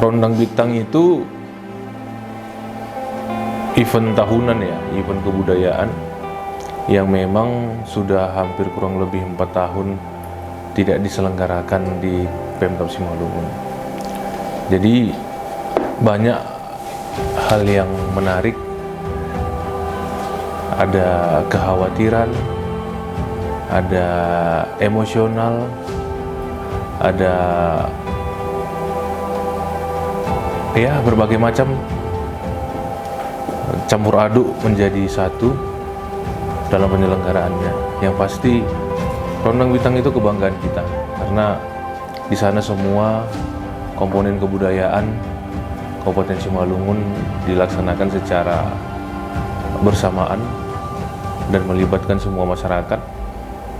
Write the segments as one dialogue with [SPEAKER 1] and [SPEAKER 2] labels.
[SPEAKER 1] Rondang Bintang itu event tahunan ya, event kebudayaan yang memang sudah hampir kurang lebih 4 tahun tidak diselenggarakan di Pemkab Simalungun. Jadi banyak hal yang menarik, ada kekhawatiran, ada emosional, ada ya berbagai macam campur aduk menjadi satu dalam penyelenggaraannya. Yang pasti Rondang Bintang itu kebanggaan kita karena di sana semua komponen kebudayaan Kabupaten Simalungun dilaksanakan secara bersamaan dan melibatkan semua masyarakat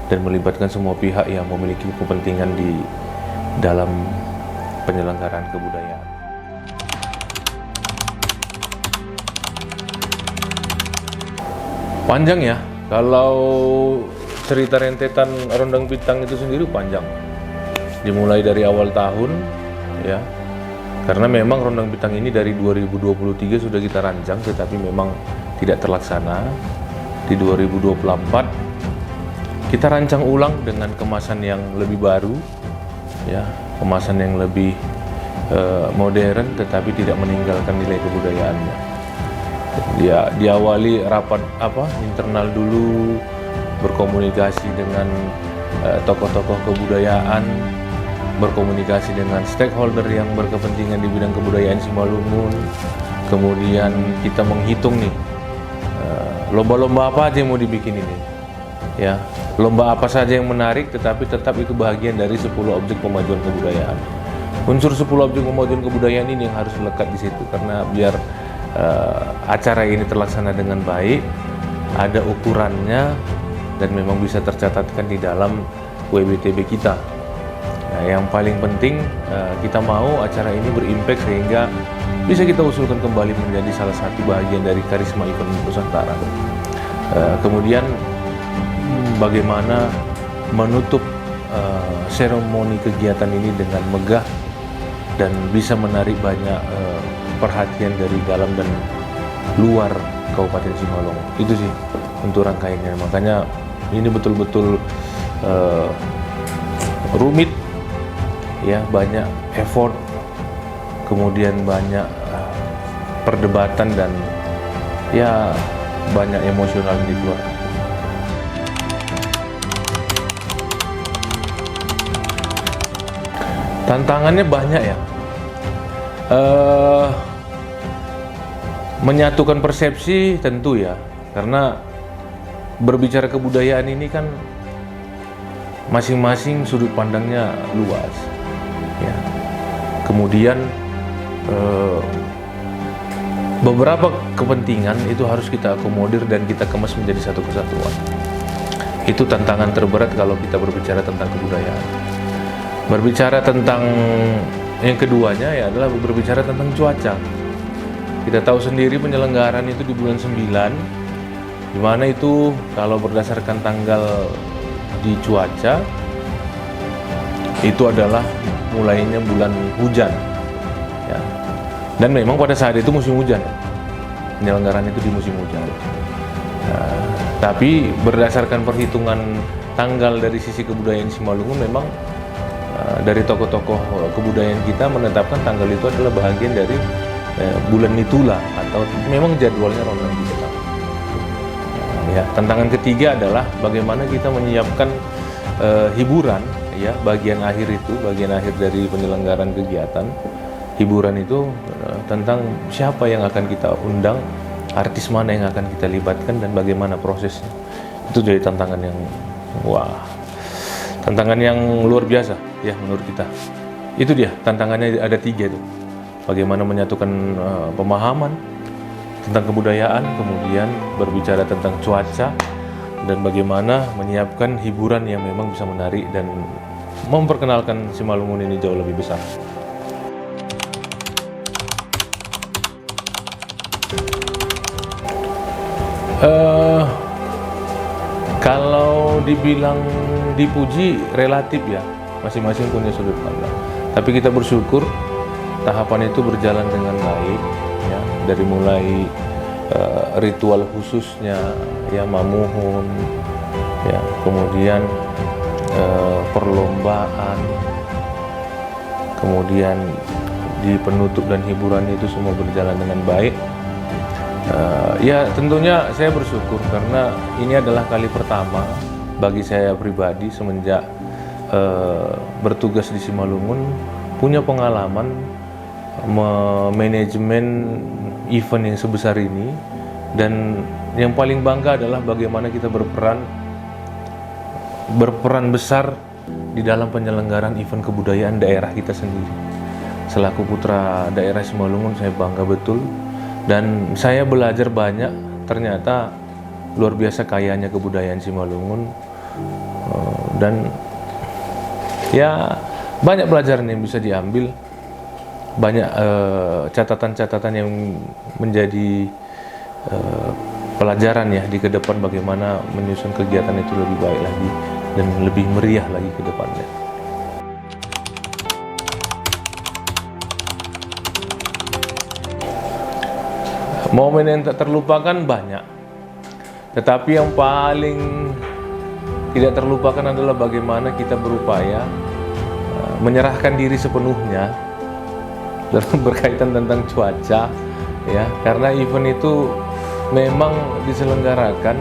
[SPEAKER 1] dan melibatkan semua pihak yang memiliki kepentingan di dalam penyelenggaraan kebudayaan. Panjang ya, kalau cerita rentetan Rondang Bintang itu sendiri panjang. Dimulai dari awal tahun ya. Karena memang Rondang Bintang ini dari 2023 sudah kita rancang tetapi memang tidak terlaksana. Di 2024 kita rancang ulang dengan kemasan yang lebih baru ya, kemasan yang lebih modern tetapi tidak meninggalkan nilai kebudayaannya. Ya, diawali rapat internal dulu, berkomunikasi dengan tokoh-tokoh kebudayaan, berkomunikasi dengan stakeholder yang berkepentingan di bidang kebudayaan Simalungun. Kemudian kita menghitung nih lomba-lomba apa aja yang mau dibikin ini ya, lomba apa saja yang menarik tetapi tetap itu bagian dari 10 objek pemajuan kebudayaan. Unsur 10 objek pemajuan kebudayaan ini yang harus melekat di situ karena biar acara ini terlaksana dengan baik, ada ukurannya dan memang bisa tercatatkan di dalam WBTB kita. Nah, yang paling penting kita mau acara ini berimpact sehingga bisa kita usulkan kembali menjadi salah satu bagian dari karisma event Nusantara. Kemudian bagaimana menutup seremoni kegiatan ini dengan megah dan bisa menarik banyak perhatian dari dalam dan luar Kabupaten Simalungun. Itu sih untuk rangkaiannya. Makanya ini betul-betul rumit ya, banyak effort, kemudian banyak perdebatan dan ya banyak emosional di luar. Tantangannya banyak ya. Menyatukan persepsi tentu ya, karena berbicara kebudayaan ini kan masing-masing sudut pandangnya luas ya. Kemudian beberapa kepentingan itu harus kita akomodir dan kita kemas menjadi satu kesatuan. Itu tantangan terberat kalau kita berbicara tentang kebudayaan. Berbicara tentang yang keduanya ya adalah berbicara tentang cuaca. Kita tahu sendiri penyelenggaraan itu di bulan 9, di mana itu kalau berdasarkan tanggal di cuaca itu adalah mulainya bulan hujan ya. Dan memang pada saat itu musim hujan ya. Penyelenggaraan itu di musim hujan. Tapi berdasarkan perhitungan tanggal dari sisi kebudayaan Simalungun memang dari tokoh-tokoh kebudayaan kita menetapkan tanggal itu adalah bahagian dari bulan Nitula atau memang jadwalnya Rondang Bintang. Ya, tantangan ketiga adalah bagaimana kita menyiapkan hiburan ya, bagian akhir dari penyelenggaraan kegiatan. Hiburan itu tentang siapa yang akan kita undang, artis mana yang akan kita libatkan dan bagaimana prosesnya. Itu jadi tantangan yang tantangan yang luar biasa ya menurut kita. Itu dia tantangannya, ada 3 itu. Bagaimana menyatukan pemahaman tentang kebudayaan, kemudian berbicara tentang cuaca, dan bagaimana menyiapkan hiburan yang memang bisa menarik dan memperkenalkan Simalungun ini jauh lebih besar. Kalau dibilang dipuji relatif ya, masing-masing punya sudut pandang. Tapi kita bersyukur tahapan itu berjalan dengan baik, ya, dari mulai ritual khususnya, ya, mamuhun, ya, kemudian perlombaan, kemudian di penutup dan hiburan itu semua berjalan dengan baik. Ya, tentunya saya bersyukur karena ini adalah kali pertama bagi saya pribadi semenjak bertugas di Simalungun punya pengalaman manajemen event yang sebesar ini, dan yang paling bangga adalah bagaimana kita berperan besar di dalam penyelenggaraan event kebudayaan daerah kita sendiri. Selaku putra daerah Simalungun, saya bangga betul, dan saya belajar banyak. Ternyata luar biasa kayanya kebudayaan Simalungun, dan ya banyak pelajaran yang bisa diambil, banyak catatan-catatan yang menjadi pelajaran ya di ke depan bagaimana menyusun kegiatan itu lebih baik lagi dan lebih meriah lagi ke depannya. Momen yang tak terlupakan banyak, tetapi yang paling tidak terlupakan adalah bagaimana kita berupaya menyerahkan diri sepenuhnya dalam berkaitan tentang cuaca, ya, karena event itu memang diselenggarakan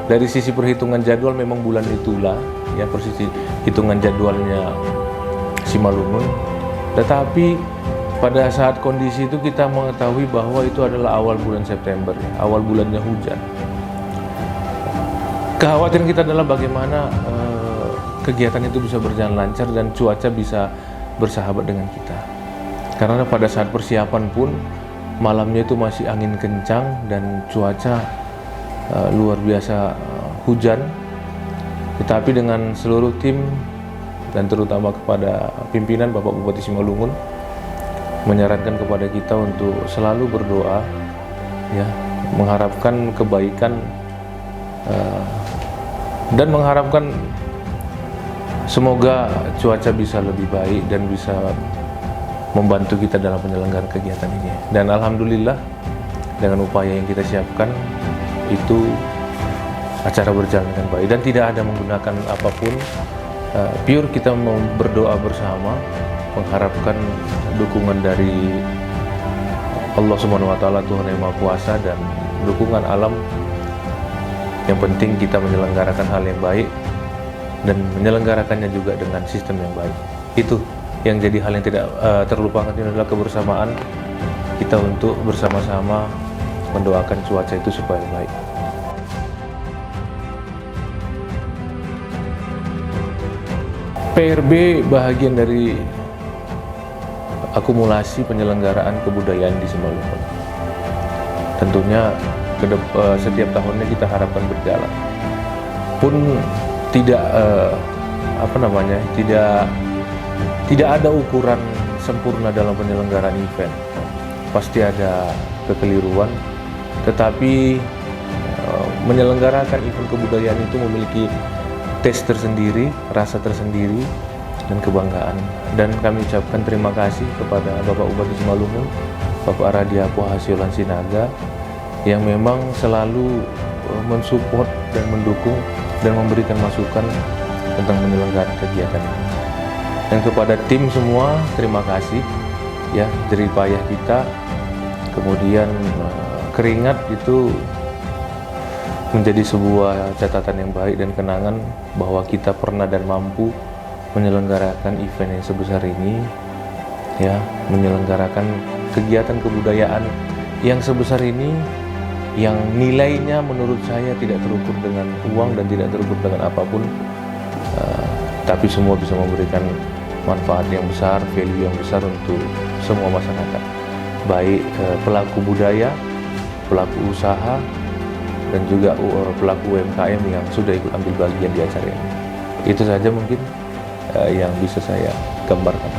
[SPEAKER 1] dari sisi perhitungan jadwal, memang bulan itulah ya posisi hitungan jadwalnya Simalungun, tetapi pada saat kondisi itu kita mengetahui bahwa itu adalah awal bulan September, ya, awal bulannya hujan. Kekhawatiran kita adalah bagaimana kegiatan itu bisa berjalan lancar dan cuaca bisa bersahabat dengan kita. Karena pada saat persiapan pun malamnya itu masih angin kencang dan cuaca luar biasa hujan. Tetapi dengan seluruh tim dan terutama kepada pimpinan Bapak Bupati Simalungun menyarankan kepada kita untuk selalu berdoa, ya, mengharapkan kebaikan dan mengharapkan semoga cuaca bisa lebih baik dan bisa membantu kita dalam penyelenggaraan kegiatan ini. Dan alhamdulillah dengan upaya yang kita siapkan itu acara berjalan dengan baik dan tidak ada menggunakan apapun, pure kita mau berdoa bersama mengharapkan dukungan dari Allah Subhanahu wa taala, Tuhan Yang Maha Kuasa, dan dukungan alam. Yang penting kita menyelenggarakan hal yang baik dan menyelenggarakannya juga dengan sistem yang baik. Itu yang jadi hal yang tidak terlupakan, ini adalah kebersamaan kita untuk bersama-sama mendoakan cuaca itu supaya baik. PRB bahagian dari akumulasi penyelenggaraan kebudayaan di Simalungun. Tentunya setiap tahunnya kita harapkan berjalan. Pun tidak tidak ada ukuran sempurna dalam penyelenggaraan event. Pasti ada kekeliruan, tetapi menyelenggarakan event kebudayaan itu memiliki tes tersendiri, rasa tersendiri, dan kebanggaan. Dan kami ucapkan terima kasih kepada Bapak Bupati Simalungun, Bapak Radiapo Hasiolan Sinaga, yang memang selalu mensupport dan mendukung dan memberikan masukan tentang penyelenggaraan kegiatan ini. Dan kepada tim semua, terima kasih ya, jerih payah kita, kemudian keringat itu menjadi sebuah catatan yang baik dan kenangan bahwa kita pernah dan mampu menyelenggarakan event yang sebesar ini, ya, menyelenggarakan kegiatan kebudayaan yang sebesar ini, yang nilainya menurut saya tidak terukur dengan uang dan tidak terukur dengan apapun, tapi semua bisa memberikan manfaat yang besar, value yang besar untuk semua masyarakat, baik pelaku budaya, pelaku usaha, dan juga pelaku UMKM yang sudah ikut ambil bagian di acara ini. Itu saja mungkin yang bisa saya gambarkan.